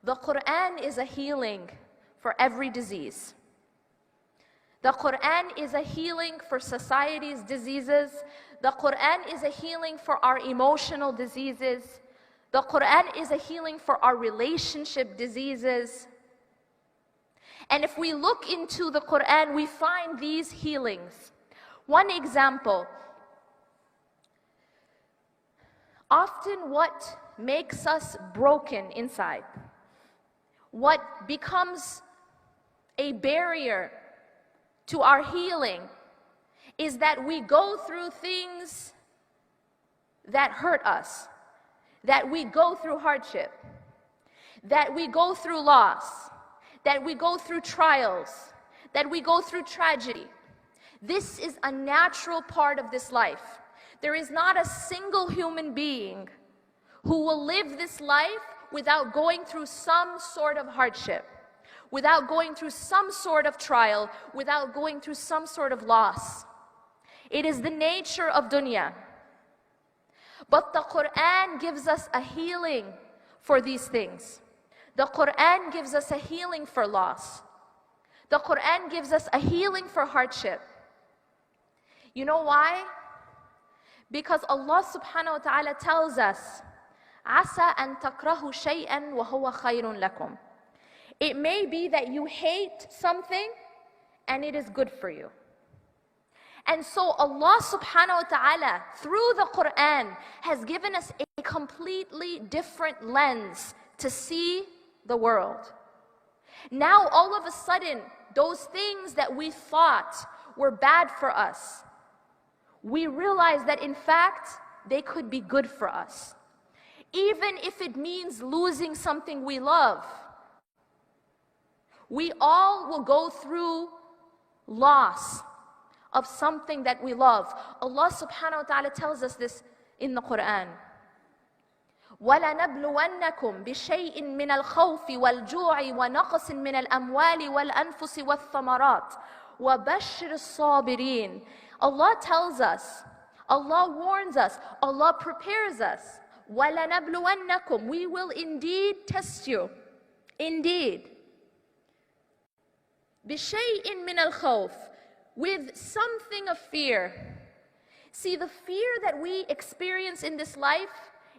The Quran is a healing for every disease. The Quran is a healing for society's diseases. The Quran is a healing for our emotional diseases. The Quran is a healing for our relationship diseases. And if we look into the Quran, we find these healings. One example, often what makes us broken inside, what becomes a barrier to our healing, is that we go through things that hurt us, that we go through hardship, that we go through loss, that we go through trials, that we go through tragedy. This is a natural part of this life. There is not a single human being who will live this life without going through some sort of hardship, without going through some sort of trial, without going through some sort of loss. It is the nature of dunya. But the Quran gives us a healing for these things. The Quran gives us a healing for loss. The Quran gives us a healing for hardship. You know why? Because Allah subhanahu wa ta'ala tells us, عَسَىٰ أَن تَكْرَهُ شَيْئًا وَهُوَ خَيْرٌ لَكُمْ. It may be that you hate something and it is good for you. And so Allah subhanahu wa ta'ala, through the Quran, has given us a completely different lens to see the world. Now all of a sudden, those things that we thought were bad for us, we realize that in fact, they could be good for us. Even if it means losing something we love. We all will go through loss of something that we love. Allah subhanahu wa ta'ala tells us this in the Quran. وَلَنَبْلُوَنَّكُمْ بِشَيْءٍ مِّنَ الْخَوْفِ وَالْجُوعِ وَنَقْصٍ مِّنَ الْأَمْوَالِ وَالْأَنفُسِ وَالثَّمَرَاتِ وَبَشِّرِ الصَّابِرِينَ. Allah tells us, Allah warns us, Allah prepares us. وَلَنَبْلُوَنَّكُمْ. We will indeed test you. Indeed. بِشَيْءٍ مِّنَ الْخَوْفِ. With something of fear. See, the fear that we experience in this life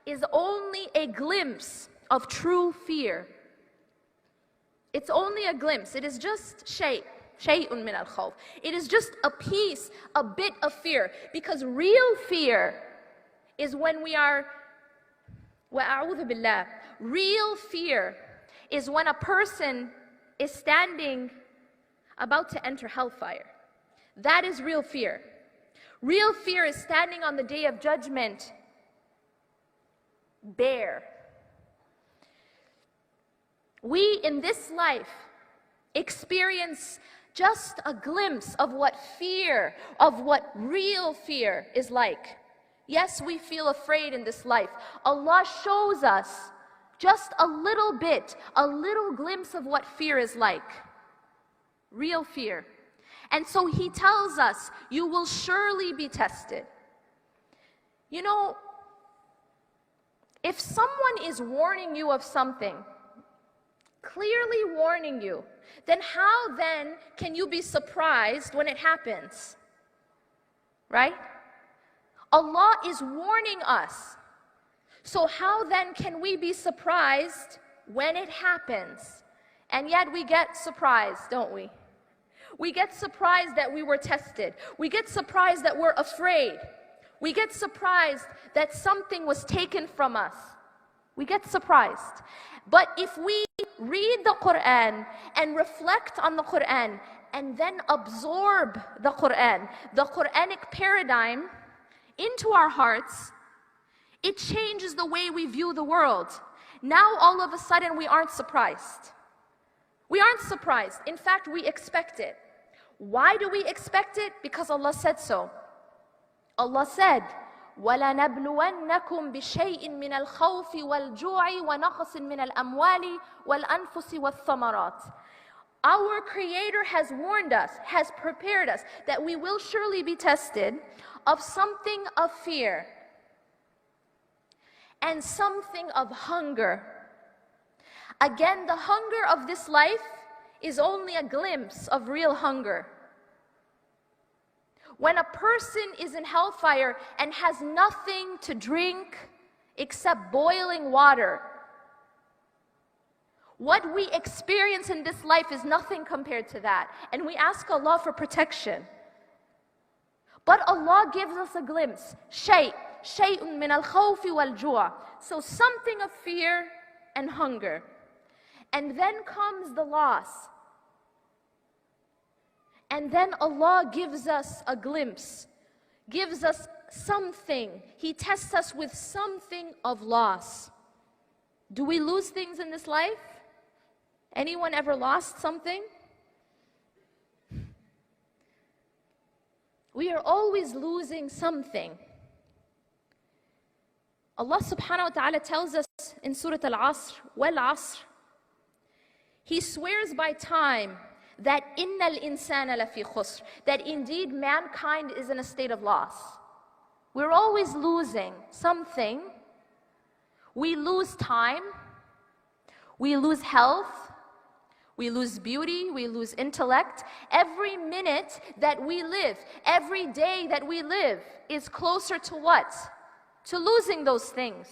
is only a glimpse of true fear. It's only a glimpse. It is just shay'un min al-khawf. It is just a piece, a bit of fear. Because real fear is when we are, wa'a'udhu billah, real fear is when a person is standing about to enter hellfire. That is real fear. Real fear is standing on the day of judgment bare. We in this life experience just a glimpse of what fear, of what real fear is like. Yes, we feel afraid in this life. Allah shows us just a little bit, a little glimpse of what fear is like. Real fear. And so He tells us, you will surely be tested. You know, if someone is warning you of something, clearly warning you, then how then can you be surprised when it happens? Right? Allah is warning us. So how then can we be surprised when it happens? And yet we get surprised, don't we? We get surprised that we were tested. We get surprised that we're afraid. We get surprised that something was taken from us. We get surprised. But if we read the Quran and reflect on the Quran and then absorb the Quran, the Quranic paradigm into our hearts, it changes the way we view the world. Now all of a sudden we aren't surprised. We aren't surprised. In fact, we expect it. Why do we expect it? Because Allah said so. Allah said, وَلَنَبْلُوَنَّكُمْ بِشَيْءٍ مِّنَ الْخَوْفِ وَالْجُوعِ وَنَقْصٍ مِّنَ الْأَمْوَالِ وَالْأَنفُسِ وَالثَّمَرَاتِ. Our Creator has warned us, has prepared us, that we will surely be tested of something of fear and something of hunger. Again, the hunger of this life is only a glimpse of real hunger. When a person is in hellfire and has nothing to drink except boiling water, what we experience in this life is nothing compared to that. And we ask Allah for protection. But Allah gives us a glimpse. Shay'un min al-khawfi wal-ju'a. So something of fear and hunger. And then comes the loss. And then Allah gives us a glimpse, gives us something. He tests us with something of loss. Do we lose things in this life? Anyone ever lost something? We are always losing something. Allah subhanahu wa ta'ala tells us in Surah Al-Asr, Wal-Asr, He swears by time that innal insana lafi khusr, that indeed mankind is in a state of loss. We're always losing something. We lose time, we lose health, we lose beauty, we lose intellect. Every minute that we live, every day that we live is closer to what? To losing those things.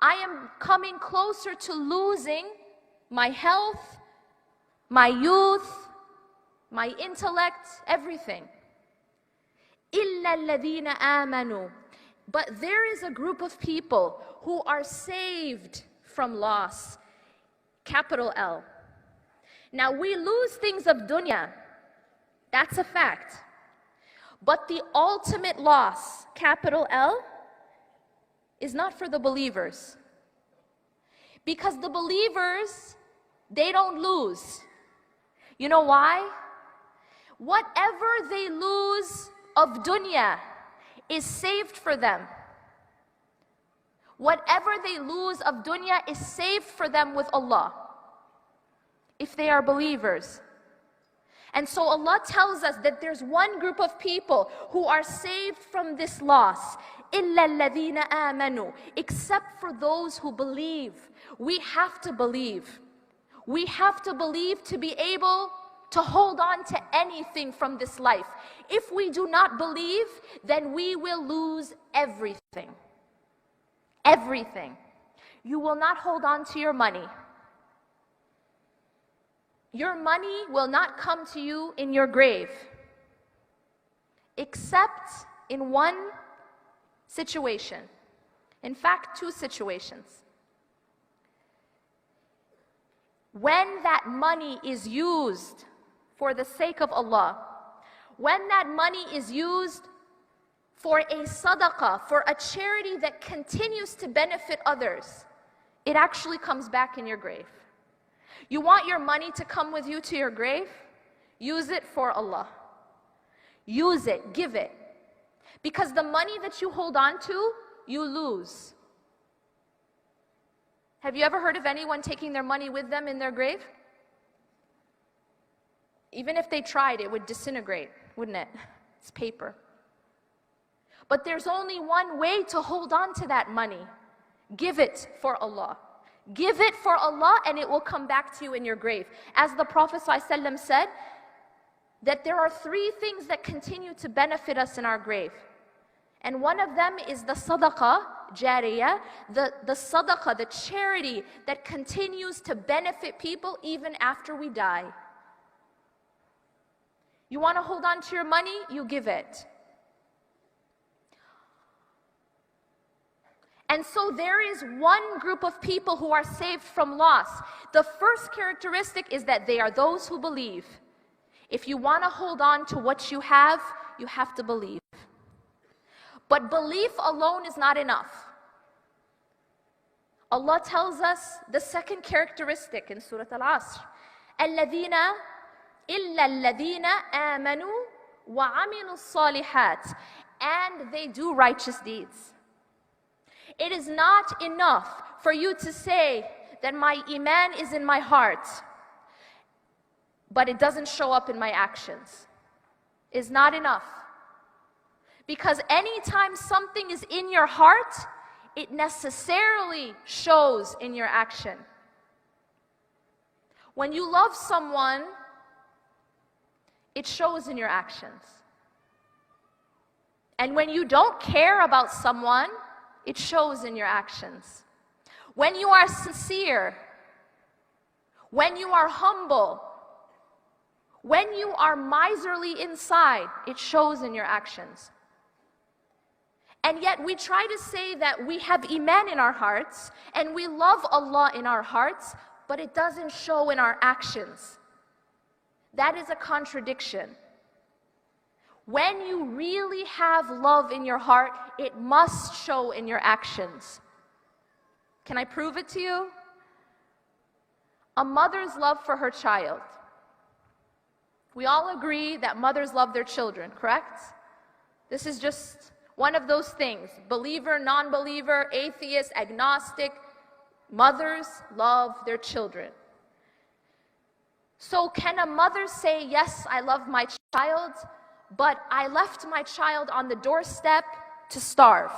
I am coming closer to losing my health, my youth, my intellect, everything. إِلَّا الَّذِينَ آمَنُوا. But there is a group of people who are saved from loss. Capital L. Now we lose things of dunya. That's a fact. But the ultimate loss, capital L, is not for the believers. Because the believers, they don't lose. You know why? Whatever they lose of dunya is saved for them. Whatever they lose of dunya is saved for them with Allah, if they are believers. And so Allah tells us that there's one group of people who are saved from this loss. إِلَّا الَّذِينَ آمَنُوا. Except for those who believe. We have to believe. We have to believe to be able to hold on to anything from this life. If we do not believe, then we will lose everything. Everything. You will not hold on to your money. Your money will not come to you in your grave, except in one situation. In fact, two situations. When that money is used for the sake of Allah, when that money is used for a sadaqah, for a charity that continues to benefit others, it actually comes back in your grave. You want your money to come with you to your grave? Use it for Allah. Use it, give it. Because the money that you hold on to, you lose. Have you ever heard of anyone taking their money with them in their grave? Even if they tried, it would disintegrate, wouldn't it? It's paper. But there's only one way to hold on to that money. Give it for Allah. Give it for Allah and it will come back to you in your grave. As the Prophet ﷺ said, that there are three things that continue to benefit us in our grave. And one of them is the sadaqah jariyah, the sadaqah, the charity that continues to benefit people even after we die. You want to hold on to your money? You give it. And so there is one group of people who are saved from loss. The first characteristic is that they are those who believe. If you want to hold on to what you have to believe. But belief alone is not enough. Allah tells us the second characteristic in Surah Al-Asr. الَّذِينَ إِلَّا الَّذِينَ آمَنُوا وَعَمِلُوا الصَّالِحَاتِ. And they do righteous deeds. It is not enough for you to say that my iman is in my heart, but it doesn't show up in my actions. It's not enough. Because anytime something is in your heart, it necessarily shows in your action. When you love someone, it shows in your actions. And when you don't care about someone, it shows in your actions. When you are sincere, when you are humble, when you are miserly inside, it shows in your actions. And yet we try to say that we have Iman in our hearts and we love Allah in our hearts, but it doesn't show in our actions. That is a contradiction. When you really have love in your heart, it must show in your actions. Can I prove it to you? A mother's love for her child. We all agree that mothers love their children, correct? This is just one of those things. Believer, non-believer, atheist, agnostic, mothers love their children. So can a mother say, yes, I love my child, but I left my child on the doorstep to starve?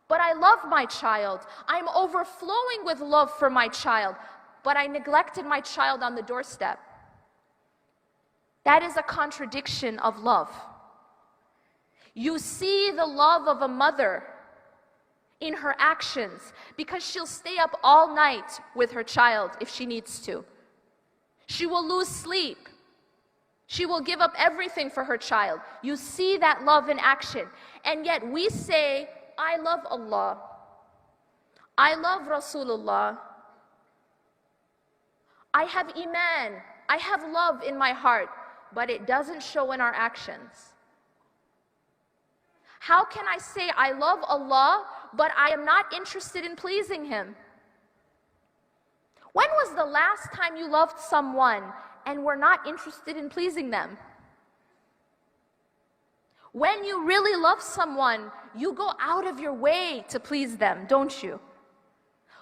But I love my child. I'm overflowing with love for my child, but I neglected my child on the doorstep. That is a contradiction of love. You see the love of a mother in her actions because she'll stay up all night with her child if she needs to. She will lose sleep. She will give up everything for her child. You see that love in action. And yet we say, I love Allah. I love Rasulullah. I have Iman. I have love in my heart, but it doesn't show in our actions. How can I say I love Allah, but I am not interested in pleasing Him? When was the last time you loved someone and were not interested in pleasing them? When you really love someone, you go out of your way to please them, don't you?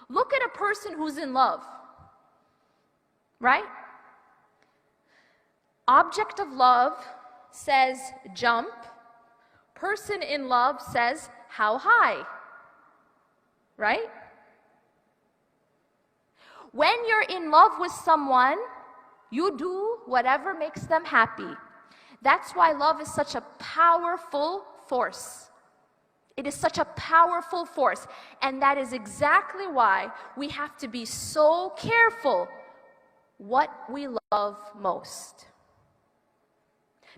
Look at a person who's in love, right? Object of love says jump. Person in love says how high, right? When you're in love with someone, you do whatever makes them happy. That's why love is such a powerful force. It is such a powerful force. And that is exactly why we have to be so careful what we love most.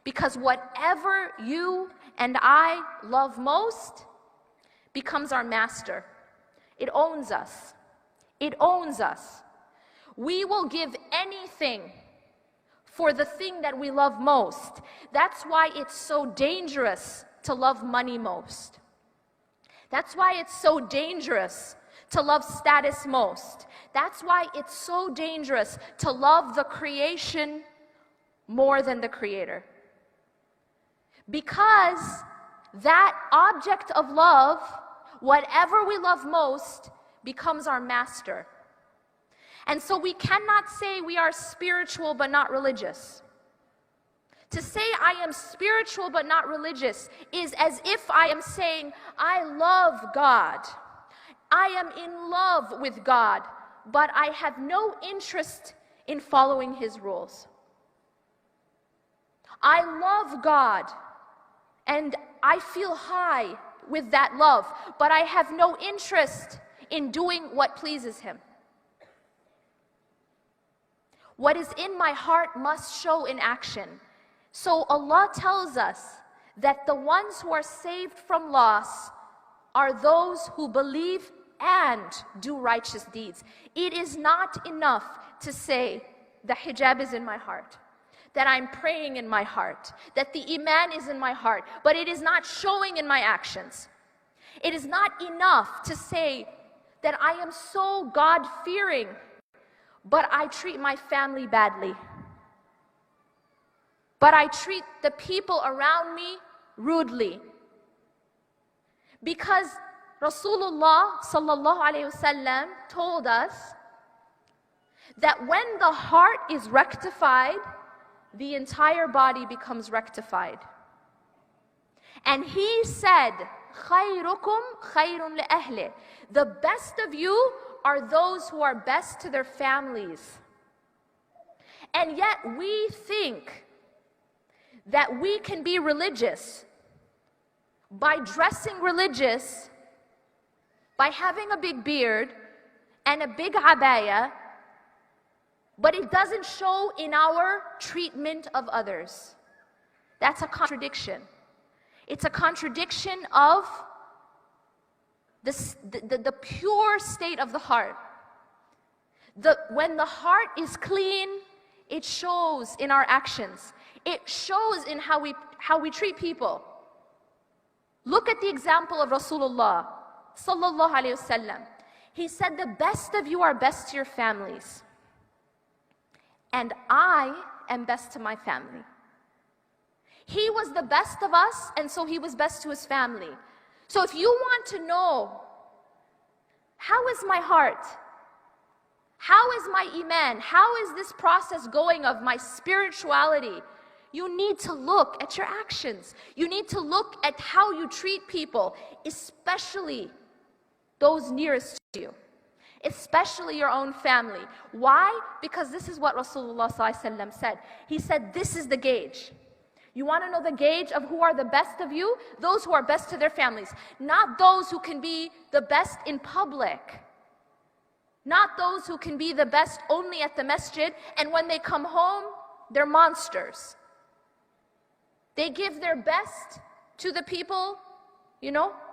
Because whatever you and I love most becomes our master. It owns us. It owns us. We will give anything for the thing that we love most. That's why it's so dangerous to love money most. That's why it's so dangerous to love status most. That's why it's so dangerous to love the creation more than the Creator. Because that object of love, whatever we love most, becomes our master. And so we cannot say we are spiritual but not religious. To say I am spiritual but not religious is as if I am saying I love God. I am in love with God, but I have no interest in following His rules. I love God and I feel high with that love, but I have no interest in doing what pleases Him. What is in my heart must show in action. So Allah tells us that the ones who are saved from loss are those who believe and do righteous deeds. It is not enough to say the hijab is in my heart, that I'm praying in my heart, that the Iman is in my heart, but it is not showing in my actions. It is not enough to say that I am so God-fearing, but I treat my family badly. But I treat the people around me rudely. Because Rasulullah sallallahu alayhi wasallam told us that when the heart is rectified, the entire body becomes rectified. And He said, خَيْرُكُمْ خَيْرٌ لِأَهْلِهِ. The best of you are those who are best to their families. And yet we think that we can be religious by dressing religious, by having a big beard and a big abaya, but it doesn't show in our treatment of others. That's a contradiction. It's a contradiction of the pure state of the heart. When the heart is clean, it shows in our actions. It shows in how we treat people. Look at the example of Rasulullah sallallahu alaihi wasallam. He said, the best of you are best to your families, and I am best to my family. He was the best of us, and so he was best to his family. So if you want to know, how is my heart? How is my iman? How is this process going of my spirituality? You need to look at your actions. You need to look at how you treat people, especially those nearest to you, especially your own family. Why? Because this is what Rasulullah ﷺ said. He said, this is the gauge. You want to know the gauge of who are the best of you? Those who are best to their families. Not those who can be the best in public. Not those who can be the best only at the masjid, and when they come home, they're monsters. They give their best to the people,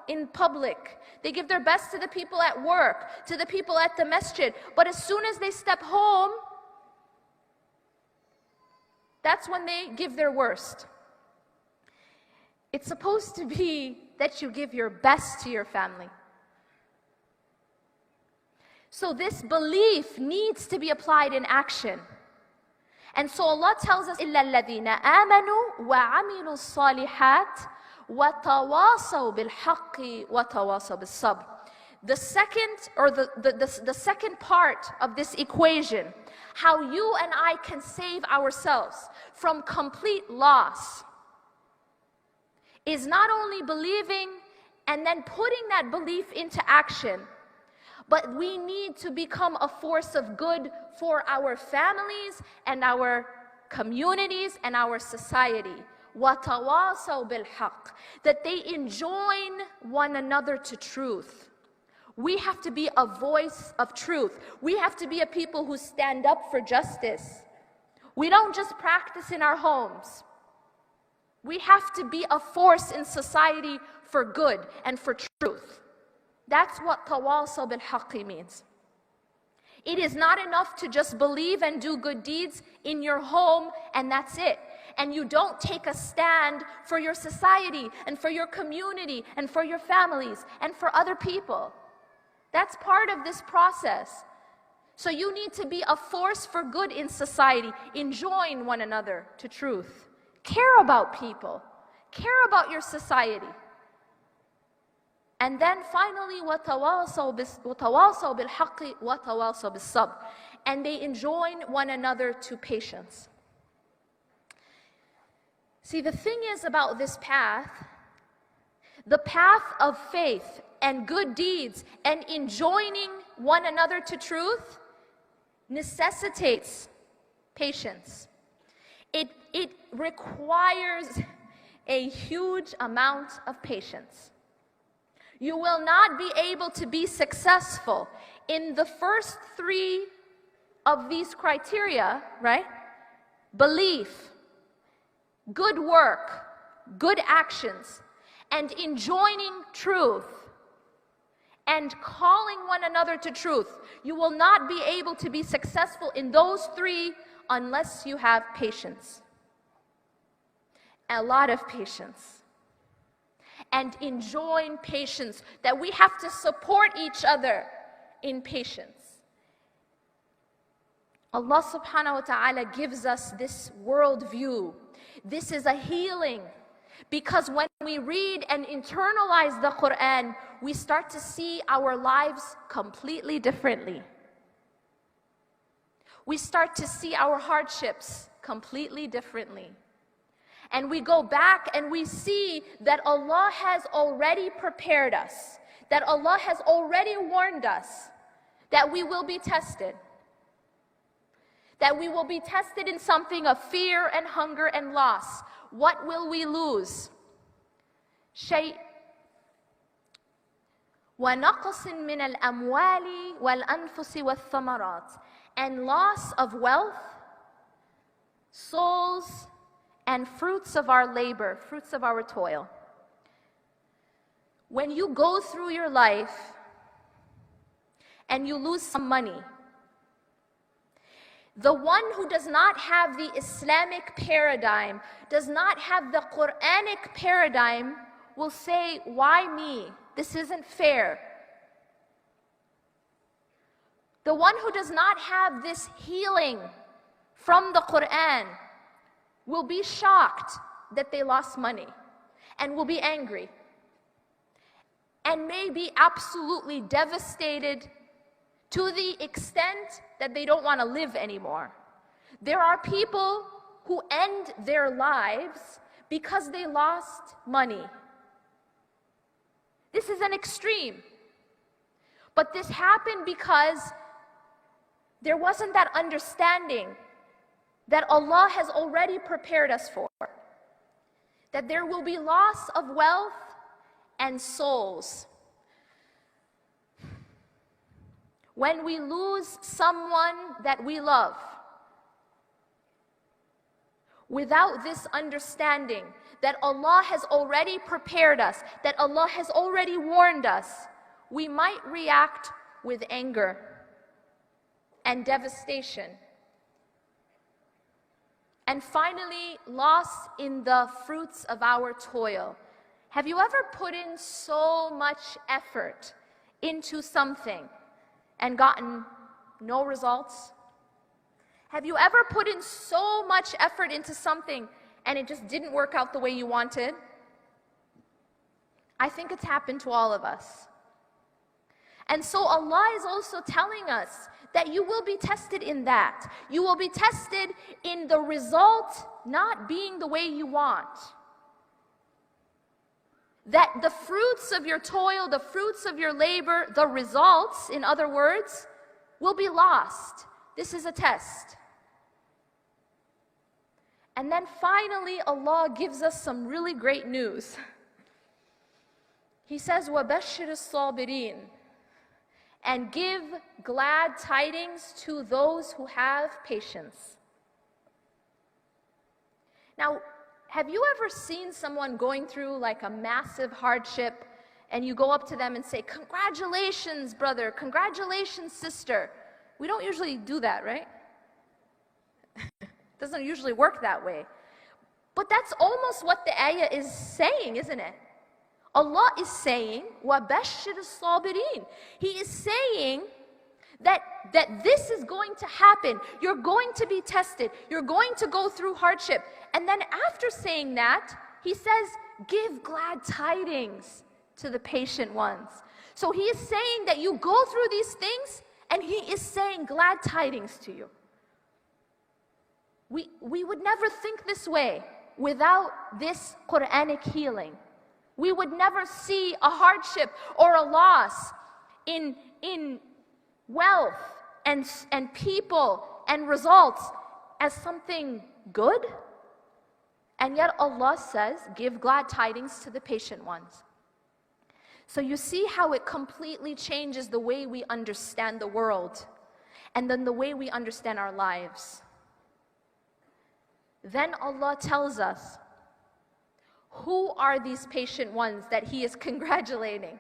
in public. They give their best to the people at work, to the people at the masjid. But as soon as they step home, that's when they give their worst. It's supposed to be that you give your best to your family. So this belief needs to be applied in action. And so Allah tells us, إِلَّا الَّذِينَ آمَنُوا وَعَمِلُوا الصَّالِحَاتِ وَتَوَاصَوْا بِالْحَقِّ وَتَوَاصَوْا بِالصَّبْرِ. The second part of this equation, how you and I can save ourselves from complete loss, is not only believing and then putting that belief into action, but we need to become a force of good for our families and our communities and our society. وَتَوَاصَوْا بِالْحَقِّ. That they enjoin one another to truth. We have to be a voice of truth. We have to be a people who stand up for justice. We don't just practice in our homes. We have to be a force in society for good and for truth. That's what tawasaw bil-haqqi means. It is not enough to just believe and do good deeds in your home and that's it. And you don't take a stand for your society and for your community and for your families and for other people. That's part of this process. So you need to be a force for good in society. Enjoin one another to truth. Care about people. Care about your society. And then finally, وَتَوَاصَوْا بِالْحَقِّ وَتَوَاصَوْا بِالصَّبْرِ. And they enjoin one another to patience. See, the thing is about this path, the path of faith and good deeds and enjoining one another to truth necessitates patience. It requires a huge amount of patience. You will not be able to be successful in the first three of these criteria, right? Belief, good work, good actions, and enjoining truth, and calling one another to truth. You will not be able to be successful in those three unless you have patience. A lot of patience. And enjoin patience, that we have to support each other in patience. Allah subhanahu wa ta'ala gives us this worldview. This is a healing, because when we read and internalize the Quran, we start to see our lives completely differently. We start to see our hardships completely differently. And we go back and we see that Allah has already prepared us, that Allah has already warned us that we will be tested, that we will be tested in something of fear and hunger and loss. What will we lose? شيء وَنَقْصٍ مِّنَ الْأَمْوَالِ وَالْأَنفُسِ وَالثَّمَرَاتِ, and loss of wealth, souls, and fruits of our labor, fruits of our toil. When you go through your life and you lose some money, the one who does not have the Islamic paradigm, does not have the Quranic paradigm, will say, why me? This isn't fair. The one who does not have this healing from the Quran will be shocked that they lost money and will be angry and may be absolutely devastated to the extent that they don't want to live anymore. There are people who end their lives because they lost money. This is an extreme. But this happened because there wasn't that understanding that Allah has already prepared us for. That there will be loss of wealth and souls. When we lose someone that we love, without this understanding that Allah has already prepared us, that Allah has already warned us, we might react with anger and devastation. And finally, loss in the fruits of our toil. Have you ever put in so much effort into something and gotten no results? Have you ever put in so much effort into something and it just didn't work out the way you wanted? I think it's happened to all of us. And so Allah is also telling us that you will be tested in that. You will be tested in the result not being the way you want. That the fruits of your toil, the fruits of your labor, the results, in other words, will be lost. This is a test. And then finally, Allah gives us some really great news. He says, وَبَشِّرِ الصَّابِرِينَ, and give glad tidings to those who have patience. Now, have you ever seen someone going through like a massive hardship and you go up to them and say, congratulations, brother, congratulations, sister? We don't usually do that, right? Doesn't usually work that way. But that's almost what the ayah is saying, isn't it? Allah is saying, وَبَشِّرِ الصَّابِرِينَ. He is saying that this is going to happen. You're going to be tested. You're going to go through hardship. And then after saying that, He says, give glad tidings to the patient ones. So He is saying that you go through these things, and He is saying glad tidings to you. We would never think this way without this Quranic healing. We would never see a hardship or a loss in wealth and people and results as something good. And yet Allah says, give glad tidings to the patient ones. So you see how it completely changes the way we understand the world and then the way we understand our lives. Then Allah tells us, who are these patient ones that He is congratulating?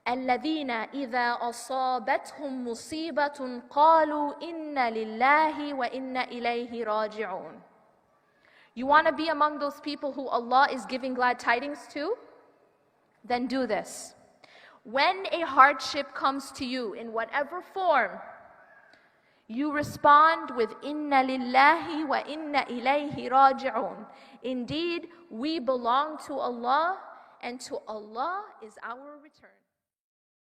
الَّذِينَ إِذَا أَصَابَتْهُمْ مُصِيبَةٌ قَالُوا إِنَّ لِلَّهِ وَإِنَّ إِلَيْهِ رَاجِعُونَ. You want to be among those people who Allah is giving glad tidings to? Then do this. When a hardship comes to you in whatever form, you respond with Inna lillahi wa inna ilayhi raji'un. Indeed, we belong to Allah, and to Allah is our return.